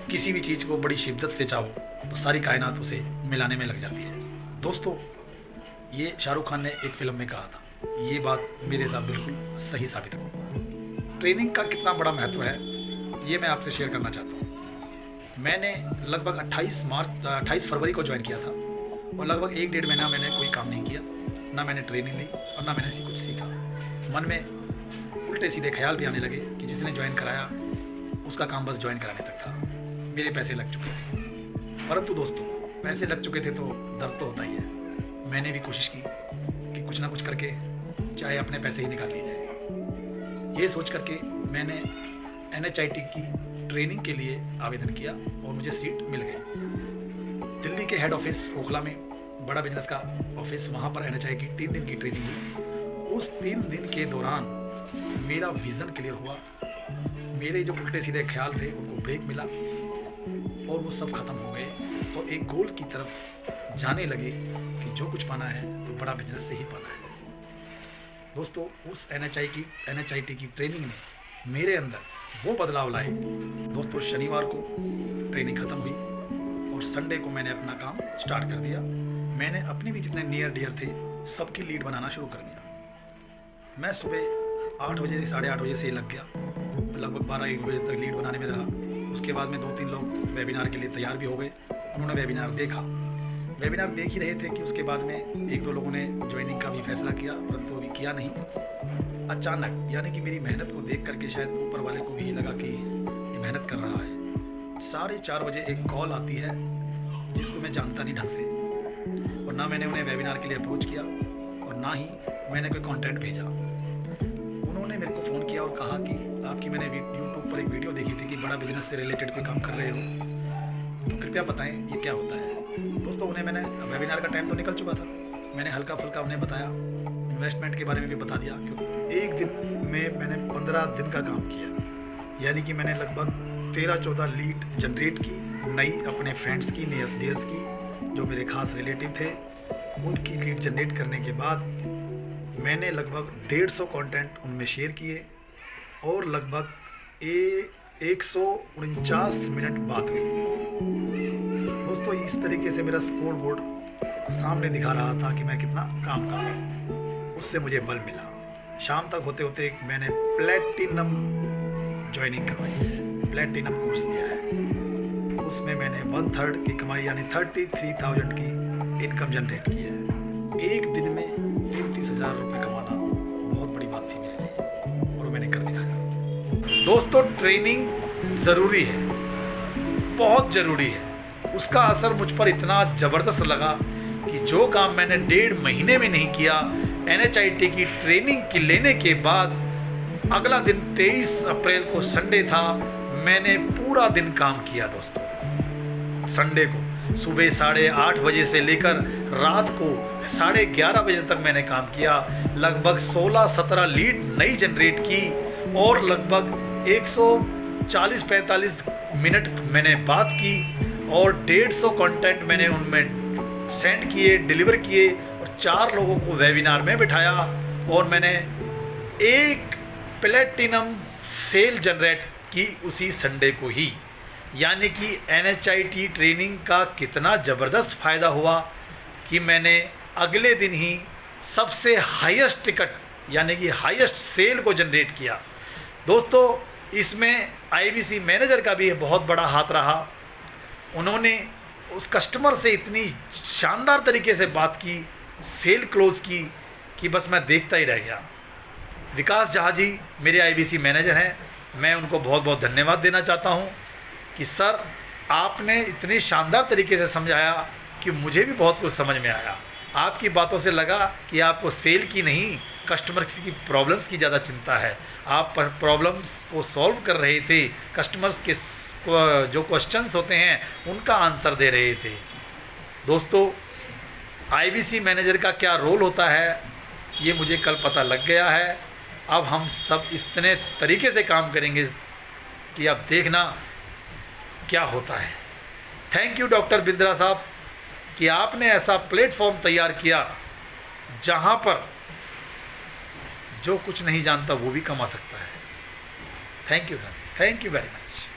किसी भी चीज़ को बड़ी शिद्दत से चाहो तो सारी कायनात उसे मिलाने में लग जाती है। दोस्तों, ये शाहरुख खान ने एक फिल्म में कहा था, ये बात मेरे साथ बिल्कुल सही साबित हो। ट्रेनिंग का कितना बड़ा महत्व है ये मैं आपसे शेयर करना चाहता हूँ। मैंने लगभग 28 फरवरी को ज्वाइन किया था और लगभग 1-1.5 महीना मैंने कोई काम नहीं किया, ना मैंने ट्रेनिंग ली और ना मैंने कुछ सीखा। मन में उल्टे सीधे ख्याल भी आने लगे कि जिसने ज्वाइन कराया उसका काम बस ज्वाइन कराने तक था, मेरे पैसे लग चुके थे। परंतु दोस्तों, पैसे लग चुके थे तो दर्द तो होता ही है। मैंने भी कोशिश की कि कुछ ना कुछ करके चाहे अपने पैसे ही निकाल लिए जाए। ये सोच करके मैंने NHIT की ट्रेनिंग के लिए आवेदन किया और मुझे सीट मिल गई। दिल्ली के हेड ऑफिस ओखला में बड़ा बिजनेस का ऑफिस, वहाँ पर NHI की 3 दिन की ट्रेनिंग हुई। उस 3 दिन के दौरान मेरा विज़न क्लियर हुआ, मेरे जो उल्टे सीधे ख्याल थे उनको ब्रेक मिला और वो सब खत्म हो गए और एक गोल की तरफ जाने लगे कि जो कुछ पाना है तो बड़ा बिजनेस से ही पाना है। दोस्तों, उस NHIT की ट्रेनिंग ने मेरे अंदर वो बदलाव लाए। दोस्तों, शनिवार को ट्रेनिंग ख़त्म हुई और संडे को मैंने अपना काम स्टार्ट कर दिया। मैंने अपने भी जितने नियर डियर थे सबकी लीड बनाना शुरू कर दिया। मैं सुबह 8 बजे से 8:30 बजे से लग गया, लगभग 12-1 बजे तक लीड बनाने में रहा। उसके बाद में 2-3 लोग वेबिनार के लिए तैयार भी हो गए। उन्होंने वेबिनार देखा, वेबिनार देख ही रहे थे कि उसके बाद में 1-2 लोगों ने ज्वाइनिंग का भी फैसला किया, परंतु अभी किया नहीं। अचानक, यानी कि मेरी मेहनत को देख करके शायद ऊपर वाले को भी लगा कि ये मेहनत कर रहा है। 4:30 बजे एक कॉल आती है जिसको मैं जानता नहीं ढंग से, और ना मैंने उन्हें वेबिनार के लिए अप्रोच किया और ना ही मैंने कोई कंटेंट भेजा। उन्होंने मेरे को फ़ोन किया और कहा कि आपकी मैंने यूट्यूब पर एक वीडियो देखी थी कि बड़ा बिजनेस से रिलेटेड कोई काम कर रहे हो, तो कृपया बताएं ये क्या होता है। दोस्तों, उन्हें मैंने वेबिनार का टाइम तो निकल चुका था, मैंने हल्का फुल्का उन्हें बताया, इन्वेस्टमेंट के बारे में भी बता दिया। क्योंकि एक दिन में मैंने 15 दिन का काम किया, यानी कि मैंने लगभग 13-14 लीड जनरेट की, नई अपने फ्रेंड्स की, नियर्स डियर्स की, जो मेरे खास रिलेटिव थे, उनकी लीड जनरेट करने के बाद मैंने लगभग 150 कंटेंट उनमें शेयर किए और लगभग 149 मिनट बात हुई। दोस्तों, इस तरीके से मेरा स्कोर बोर्ड सामने दिखा रहा था कि मैं कितना काम कर रहा हूँ। उससे मुझे बल मिला। शाम तक होते होते मैंने प्लेटिनम ज्वाइनिंग करवाई, प्लेटिनम कोर्स दिया है। उसमें मैंने 1/3 की कमाई यानी 33,000 की इनकम जनरेट की है। एक दिन में 33 हज़ार रुपये कमाना बहुत बड़ी बात थी मेरे लिए और मैंने कर दिखाया। दोस्तों, ट्रेनिंग ज़रूरी है, बहुत ज़रूरी है। उसका असर मुझ पर इतना ज़बरदस्त लगा कि जो काम मैंने 1.5 महीने में नहीं किया, NHIT की ट्रेनिंग की लेने के बाद अगला दिन 23 अप्रैल को संडे था, मैंने पूरा दिन काम किया। दोस्तों, संडे को सुबह 8:30 बजे से लेकर रात को 11:30 बजे तक मैंने काम किया। लगभग 16-17 लीड नई जनरेट की और लगभग 140-45 मिनट मैंने बात की और 150 कंटेंट मैंने उनमें सेंड किए, डिलीवर किए और 4 लोगों को वेबिनार में बिठाया और मैंने एक प्लेटिनम सेल जनरेट की उसी संडे को ही। यानी कि NHIT ट्रेनिंग का कितना ज़बरदस्त फ़ायदा हुआ कि मैंने अगले दिन ही सबसे हाईएस्ट टिकट यानी कि हाईएस्ट सेल को जनरेट किया। दोस्तों, इसमें IBC मैनेजर का भी बहुत बड़ा हाथ रहा। उन्होंने उस कस्टमर से इतनी शानदार तरीके से बात की, सेल क्लोज की कि बस मैं देखता ही रह गया। विकास जहाँ जी मेरे IBC मैनेजर हैं, मैं उनको बहुत बहुत धन्यवाद देना चाहता हूँ कि सर, आपने इतनी शानदार तरीके से समझाया कि मुझे भी बहुत कुछ समझ में आया। आपकी बातों से लगा कि आपको सेल की नहीं, कस्टमर्स की प्रॉब्लम्स की ज़्यादा चिंता है। आप प्रॉब्लम्स को सॉल्व कर रहे थे, कस्टमर्स के जो क्वेश्चंस होते हैं उनका आंसर दे रहे थे। दोस्तों, IBC मैनेजर का क्या रोल होता है ये मुझे कल पता लग गया है। अब हम सब इतने तरीके से काम करेंगे कि अब देखना क्या होता है। थैंक यू डॉक्टर बिंद्रा साहब कि आपने ऐसा प्लेटफॉर्म तैयार किया जहां पर जो कुछ नहीं जानता वो भी कमा सकता है। Thank you sir, thank you very much.